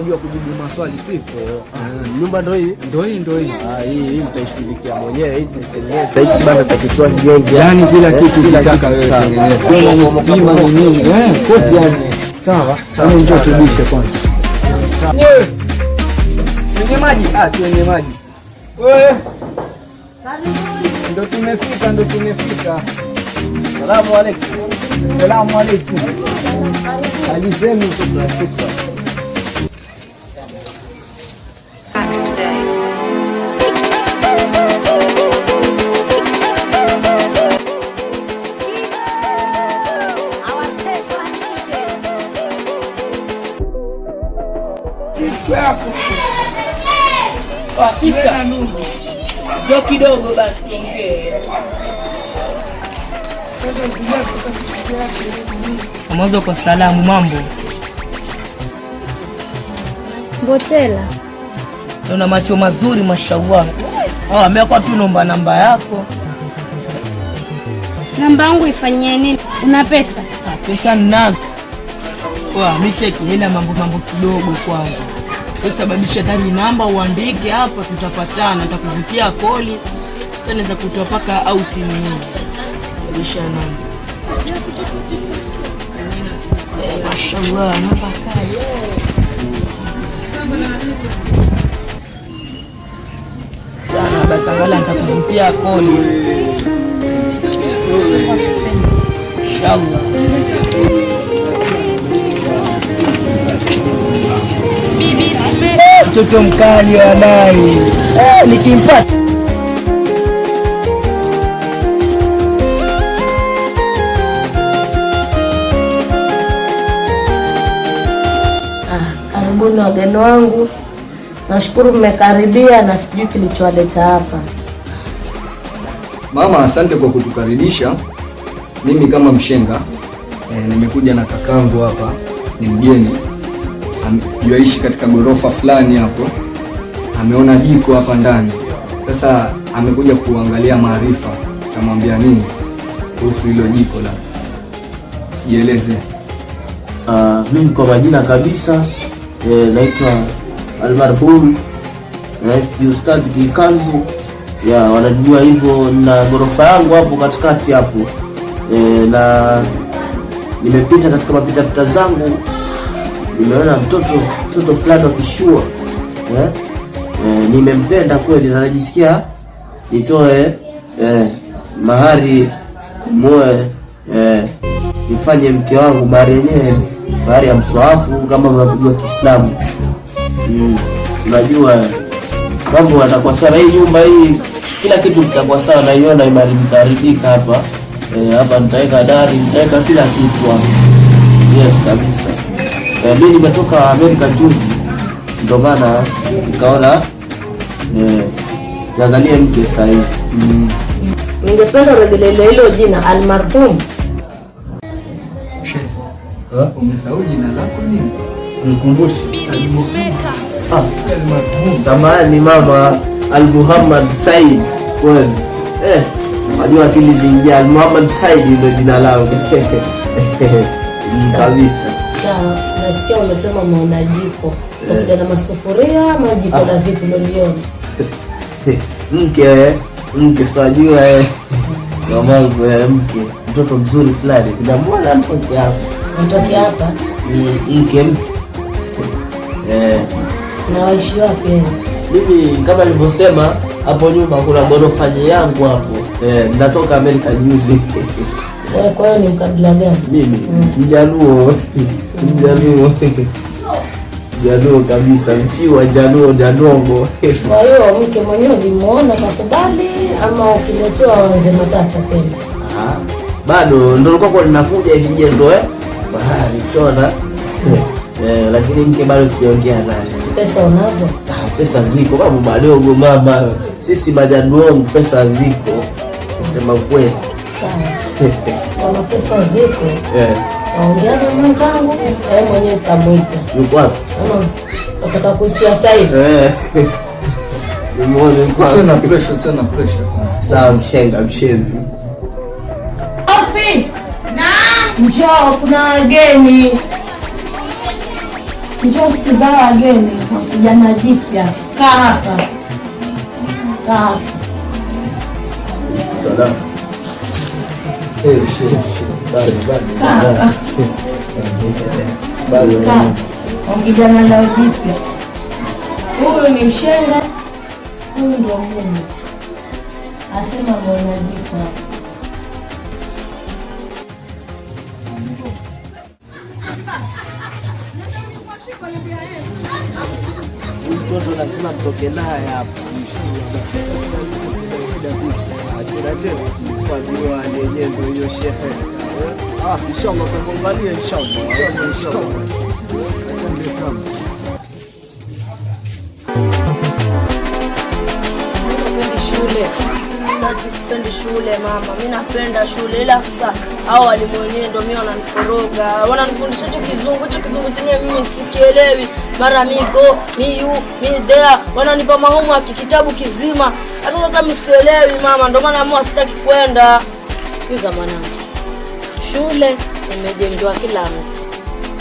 unajua kujibu maswali sipo. Nyumba ndio hii? Ndio hii. Hii nitaishughulikia mwenyewe, hii nitatengeneza. Hichi kibanda takitoa jengo. Yaani kila kitu kitaka wewe tengeneza. Kuna stima ni nini? Koti yani. Sawa. Sasa njoo tubishe kwanza. Kwenye maji? Kwenye maji. Wewe. Ndio tumefika. Salamu alaykum. Salamu alaykum. Alizeni tutafika. Sister, njoo kidogo basi tuongee. Mwanzo kwa salamu, mambo? Ngotela. Una macho mazuri mashallah. Amekuwa tu nomba namba yako. Namba yangu ifanyie nini? Una pesa? Pesa ninazo. Mimi cheki hela mambo kidogo kwangu. Sababisha tani namba uandike hapa, tutapatana, nitakuvutia koli, naweza kutoa paka out mimi. Sababisha namba. Mashallah, namba kali. Sana basi angalia nitakuvutia koli. Inshallah. Mtoto mkali wa nai. Nikimpata karibuni wageni wangu. Nashukuru mmekaribia na sijui kilichowaleta hapa. Mama, asante kwa kutukaribisha. Mimi kama mshenga nimekuja na kakangu hapa, ni mgeni. Yuaishi katika gorofa fulani hapo. Ameona jiko hapa ndani. Sasa amekuja kuangalia maarifa. Tamwambia nini kuhusu hilo jiko la? Jieleze. Mimi kwa majina kabisa naitwa almarhum Ustadh Kikanzu. Wanajua hivyo, na gorofa yangu hapo katikati hapo. Na nimepita katika mapita zangu, nimeona mtoto fulani akishua. Nimempenda kweli na najisikia nitoe mahari muoe, nifanye mke wangu mahari yenyewe, mahari ya mswahafu kama mnavyojua Kiislamu. Unajua mambo yatakuwa sawa, hii nyumba hii kila kitu kitakuwa sawa, na iona imeharibika hapa. Hapa nitaweka dari, nitaweka kila kitu hapa. Yes kabisa. Mimi nimetoka Amerika juzi, ndio maana nikaona niangalie mke sasa hivi. Ningependa urejelele hilo jina almarhum. Umesahau jina lako nini? Nikumbushe. Samahani mama, Al-Muhammad Said. Kweli. Unajua akili zingia, Al-Muhammad Said ndio jina langu. Kabisa. Sawa, nasikia umesema umeona jiko. Unakuja na masufuria ama jiko la vipi uliona? Mke swajua mamangu mke, mtoto mzuri fulani. Tunamwona mtoto hapa. Mtoto hapa? Mke. Na waishi wapi? Mimi kama nilivyosema hapo nyuma kuna gorofa yangu hapo. Natoka Amerika juzi. Wewe kwa hiyo ni mkabila gani? Mimi Mjaluo. Jaluo kabisa, mchiwa Jaluo Jadongo. Kwa hiyo mke mwenyewe ulimuona kakubali ama ukiletewa wanze matata tena? Bado ndio nilikuwa ninakuja hivi nje ndo bahari shona. Lakini mke bado sijaongea naye. Pesa unazo? Pesa ziko babu madogo mama. Sisi Majaluo pesa ziko. Kusema kweli. Sawa. Kama pesa ziko. Ongea na mwenzangu, mwenyewe kamwita. Yuko wapi? Nataka kuitia sasa hivi. Sina pressure. Sawa mshenga mshenzi. Ofi! Naam, njoo kuna wageni. Njoo sikiza wageni kwa kijana jipya. Kaa hapa. Kaa hapa. Salamu. Kijana lao jipya. Huyu ni mshenga. Huyu ndio mume. Asema bwana jipya. Mtoto lazima mtoke naye hapa. Sijua yenyewe ndio hiyo shehe. Inshallah tutaangalia inshallah. Sasa sipendi shule mama, mimi napenda shule, ila sasa hao walimu wenyewe ndio mimi wananikoroga, wananifundisha hicho kizungu chenye mimi sikielewi, mara migo miu midea, wananipa mahomu ya kitabu kizima, hata kama sielewi mama, ndio maana mimi sitaki kwenda. Sikiza mwanangu, shule imejengewa kila mtu.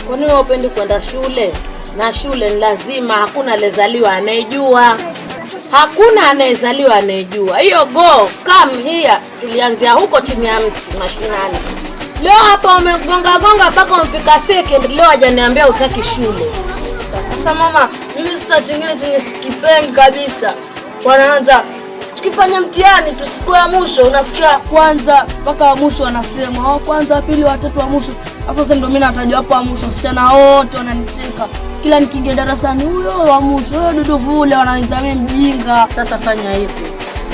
Kwa nini upendi kwenda shule? Na shule ni lazima, hakuna aliyezaliwa anayejua. Hakuna anayezaliwa anayejua. Hiyo go come here tulianzia huko chini ya mti mashinani. Leo hapa umegonga mpaka umefika second, leo hajaniambia utaki shule. Sasa mama, mimi sasa chingine chenye sikipendi kabisa. Wanaanza tukifanya mtihani tusiku ya mwisho unasikia kwanza mpaka wa mwisho wanasema wao kwanza pili watatu wa mwisho. Hapo sasa ndio mimi natajwa hapo wa mwisho, wasichana wote wananicheka. Kila nikiingia darasani huyo wa mwisho, huyo Duduvule wananiita mimi mjinga. Sasa fanya hivi.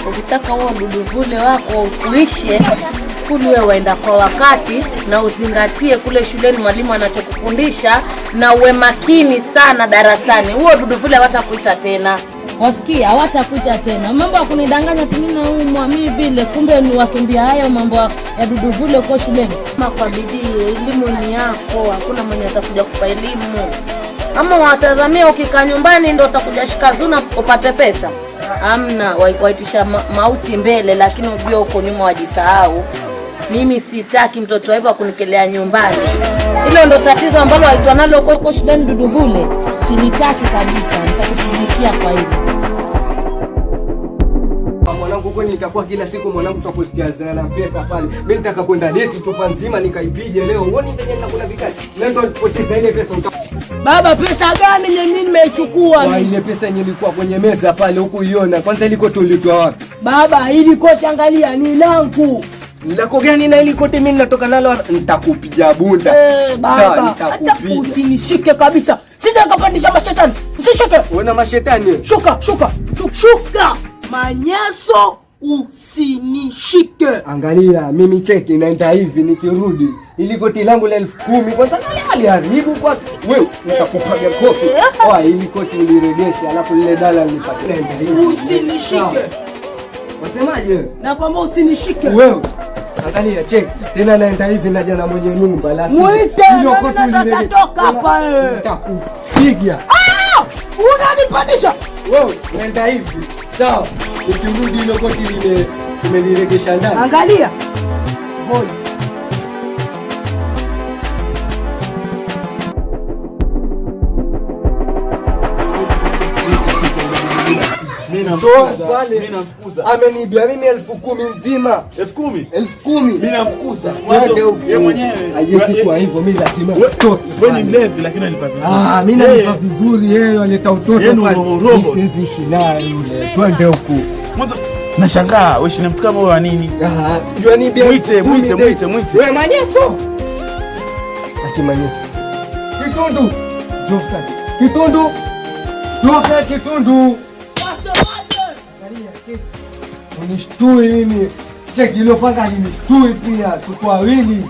Ukitaka huo Duduvule wako ukuishe, skuli wewe waenda kwa wakati na uzingatie kule shuleni mwalimu anachokufundisha na uwe makini sana darasani. Huo Duduvule hawatakuita tena. Wasikia hawatakuita tena. Mambo ya kunidanganya tena huko mimi vile, kumbe ni wakimbia hayo mambo ya Duduvule huko shuleni. Kwa bidii, elimu ni yako, hakuna mwenye atakuja kupa elimu. Ama watazamia ukikaa nyumbani ndio utakuja shika zuna upate pesa. Hamna, waitisha mauti mbele, lakini ujue uko nyuma wajisahau. Mimi sitaki mtoto waiva kunikelea nyumbani. Hilo ndo tatizo ambalo waitwa nalo huko shuleni Duduvule. Silitaki kabisa, nitakushughulikia kwa hilo. Mwanangu kwani itakuwa kila siku mwanangu tutakutia na pesa pale. Mimi nitaka kwenda date chupa nzima nikaipige leo. Uone venye ninakula vikali. Leo ndo nipoteza ile pesa Baba, pesa gani mimi nimeichukua? Kwa ile pesa yenye ilikuwa kwenye meza pale huko iona. Kwanza iliko tulitoa wapi? Baba, ili koti angalia ni langu. Lako gani na ili koti mimi natoka nalo nitakupiga bunda. Baba, hata usinishike kabisa. Sija kapandisha mashetani. Usishike. Uona mashetani? Shuka. Manyeso usinishike. Angalia mimi cheki naenda hivi nikirudi. Ili koti langu la 10,000 kwanza aliharibu kwa wewe nitakupaga kofi. Ili koti uliregesha alafu lile dala nilipatia hivi. Usinishike. Wasemaje? Na kwamba usinishike. Wewe angalia cheki tena naenda hivi naja na mwenye nyumba la muite hilo koti uliregesha. Toka hapa wewe. Nitakupiga. Unanipandisha. Wewe naenda hivi. Sawa. Ukirudi hilo koti nimeliregesha ndani. Angalia. Mbona? Mimi namfukuza. Amenibia mimi 10,000 nzima. 10,000? 10,000. Mimi namfukuza. Yeye mwenyewe. Haiwezi kuwa hivyo, mimi lazima utoke. Wewe ni mlevi lakini analipa vizuri. Mimi nalipa vizuri, yeye analeta utoto pale. Siwezi ishi naye yule. Twende huko. Mwanzo nashangaa wewe shina mtu kama wewe wa nini? Yuanibia. Mwite. Wewe Manyeso. Ati Manyeso. Kitundu. Jofta. Kitundu. Toka Kitundu. Unishtui mimi. Cheki hilo panga linishtui pia. Tuko wawili.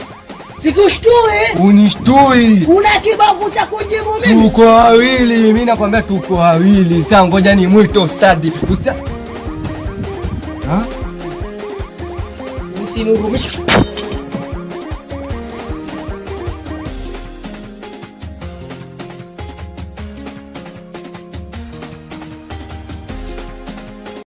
Sikushtui. Unishtui. Una kibavu cha kujibu mimi. Tuko wawili. Mimi nakwambia tuko wawili. Sasa ngoja ni mwito study. Usiniruhumishe.